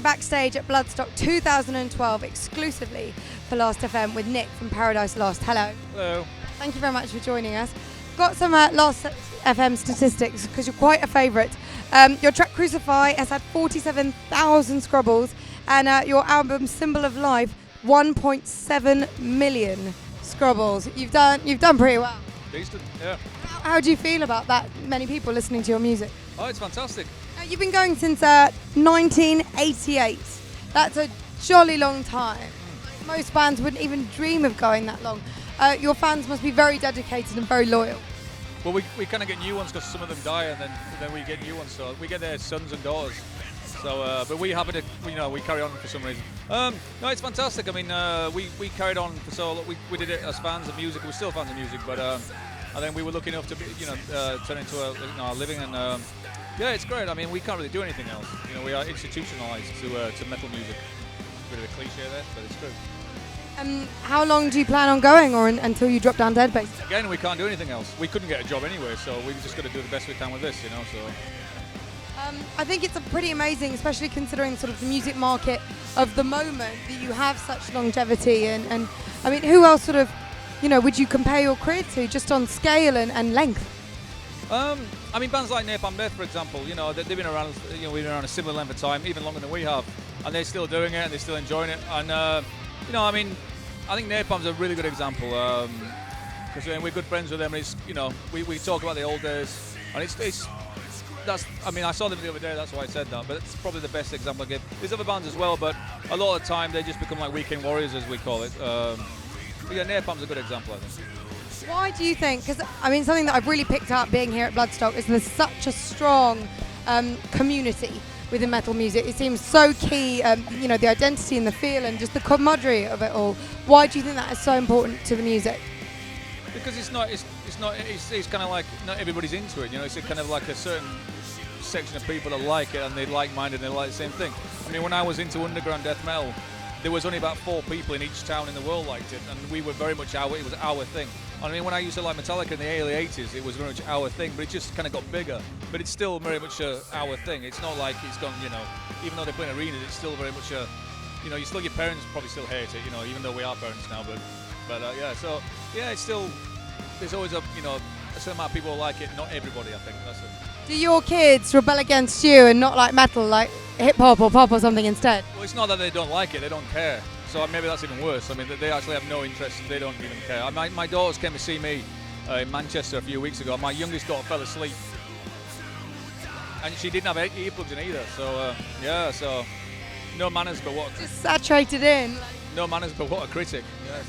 here backstage at Bloodstock 2012 exclusively for Last.fm with Nick from Paradise Lost. Hello. Hello. Thank you very much for joining us. Got some Last.fm statistics because you're quite a favourite. Your track Crucify has had 47,000 scrubbles, and your album Symbol of Life 1.7 million scrubbles. You've done pretty well. Decent, yeah. How do you feel about that many people listening to your music? Oh, it's fantastic. You've been going since 1988. That's a jolly long time. Most bands wouldn't even dream of going that long. Your fans must be very dedicated and very loyal. Well, we kind of get new ones because some of them die, and then we get new ones. So we get their sons and daughters. So, but we happen to, we carry on for some reason. No, it's fantastic. I mean, we carried on for so long. We did it as fans of music. We're still fans of music, but and then we were lucky enough to be, turn into a living, and yeah, it's great. I mean, we can't really do anything else. We are institutionalized to metal music. Bit of a cliche there, but it's true. How long do you plan on going, or until you drop down dead, basically? Again, we can't do anything else. We couldn't get a job anyway, so we've just got to do the best we can with this, So. I think it's pretty amazing, especially considering sort of the music market of the moment, that you have such longevity. And I mean, who else sort of, would you compare your career to, just on scale and length? I mean, bands like Napalm Death, for example, they've been around, we've been around a similar length of time, even longer than we have, and they're still doing it and they're still enjoying it. And I mean, I think Napalm's a really good example because we're good friends with them. And it's, we talk about the old days, and I saw them the other day, that's why I said that, but it's probably the best example I give. There's other bands as well, but a lot of the time they just become like weekend warriors, as we call it. But yeah, Napalm's a good example, I think. Why do you think, because I mean, something that I've really picked up being here at Bloodstock is there's such a strong community within metal music. It seems so key, the identity and the feel and just the camaraderie of it all. Why do you think that is so important to the music? Because it's kind of like not everybody's into it, It's kind of like a certain section of people that like it and they're like-minded and they like the same thing. I mean, when I was into underground death metal, there was only about 4 people in each town in the world liked it, and we were very much it was our thing. I mean, when I used to like Metallica in the early 80s, it was very much our thing, but it just kind of got bigger. But it's still very much our thing. It's not like it's gone, even though they play in arenas, it's still very much your parents probably still hate it, even though we are parents now, but yeah, so yeah, it's still, there's always a certain amount of people who like it, not everybody, I think. That's it. Do your kids rebel against you and not like metal, like hip-hop or pop or something instead? Well, it's not that they don't like it, they don't care. So maybe that's even worse. I mean, they actually have no interest, they don't even care. My daughters came to see me in Manchester a few weeks ago. My youngest daughter fell asleep. And she didn't have earplugs in either, so yeah, so no manners, but what... Just saturated in. No manners, but what a critic. Yeah,